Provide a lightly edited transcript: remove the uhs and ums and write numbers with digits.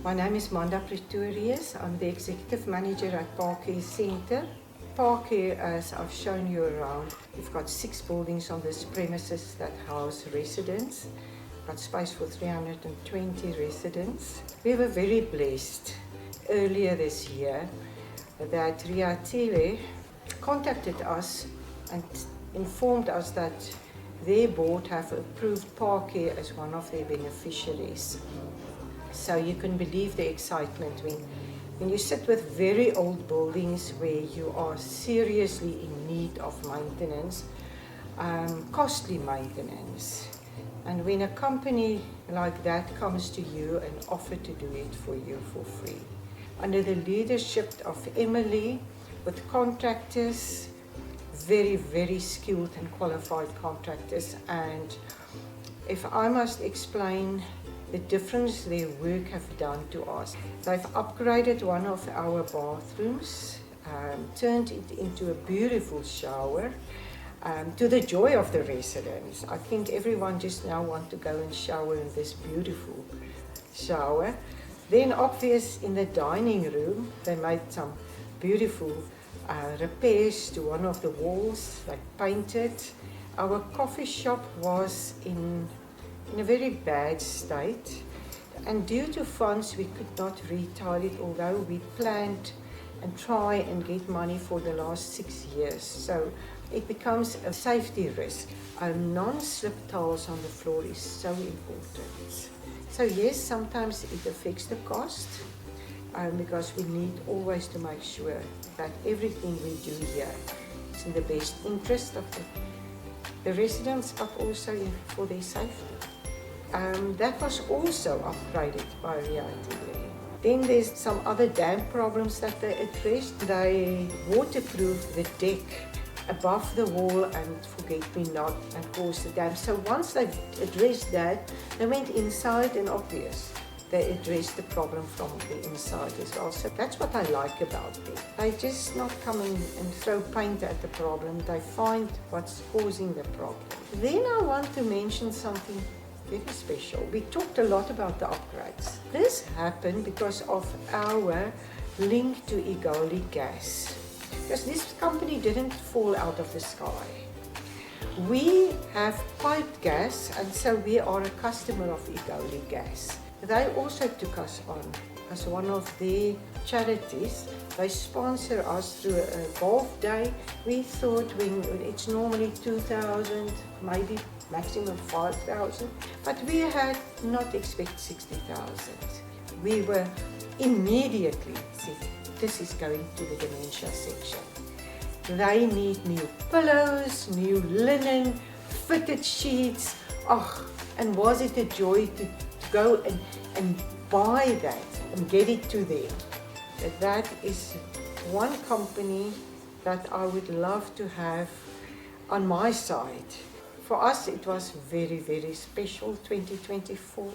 My name is Manda Pretorius. I'm the Executive Manager at Parkcare Centre. Parkcare, as I've shown you around, we've got 6 buildings on this premises that house residents. We've got space for 320 residents. We were very blessed earlier this year that Reatile contacted us and informed us that their board have approved Parkcare as one of their beneficiaries. So you can believe the excitement when you sit with very old buildings where you are seriously in need of maintenance, costly maintenance. And when a company like that comes to you and offer to do it for you for free. Under the leadership of Emily, with contractors, very, very skilled and qualified contractors. And if I must explain the difference their work have done to us. They've upgraded one of our bathrooms, turned it into a beautiful shower, to the joy of the residents. I think everyone just now wants to go and shower in this beautiful shower. Then obvious in the dining room, they made some beautiful repairs to one of the walls. They painted. Our coffee shop was in a very bad state, and due to funds we could not retile it, although we planned and try and get money for the last 6 years. So it becomes a safety risk. Non-slip tiles on the floor is so important. So yes, sometimes it affects the cost, because we need always to make sure that everything we do here is in the best interest of the residents, but also for their safety. That was also upgraded by Reatile. Then there's some other damp problems that they addressed. They waterproofed the deck above the wall and forget-me-not and caused the damp. So once they addressed that, they went inside, and obvious, they addressed the problem from the inside as well. So that's what I like about them. They just not come in and throw paint at the problem. They find what's causing the problem. Then I want to mention something very special. We talked a lot about the upgrades. This happened because of our link to Egoli gas. Because this company didn't fall out of the sky. We have piped gas, and so we are a customer of Egoli gas. They also took us on as one of their charities. They sponsor us through a golf day. We thought when it's normally 2,000, maybe maximum 5,000, but we had not expect 60,000. We were immediately said, this is going to the dementia section. They need new pillows, new linen, fitted sheets. Oh, and was it a joy to go and buy that and get it to them. That is one company that I would love to have on my side. For us, it was very, very special, 2024.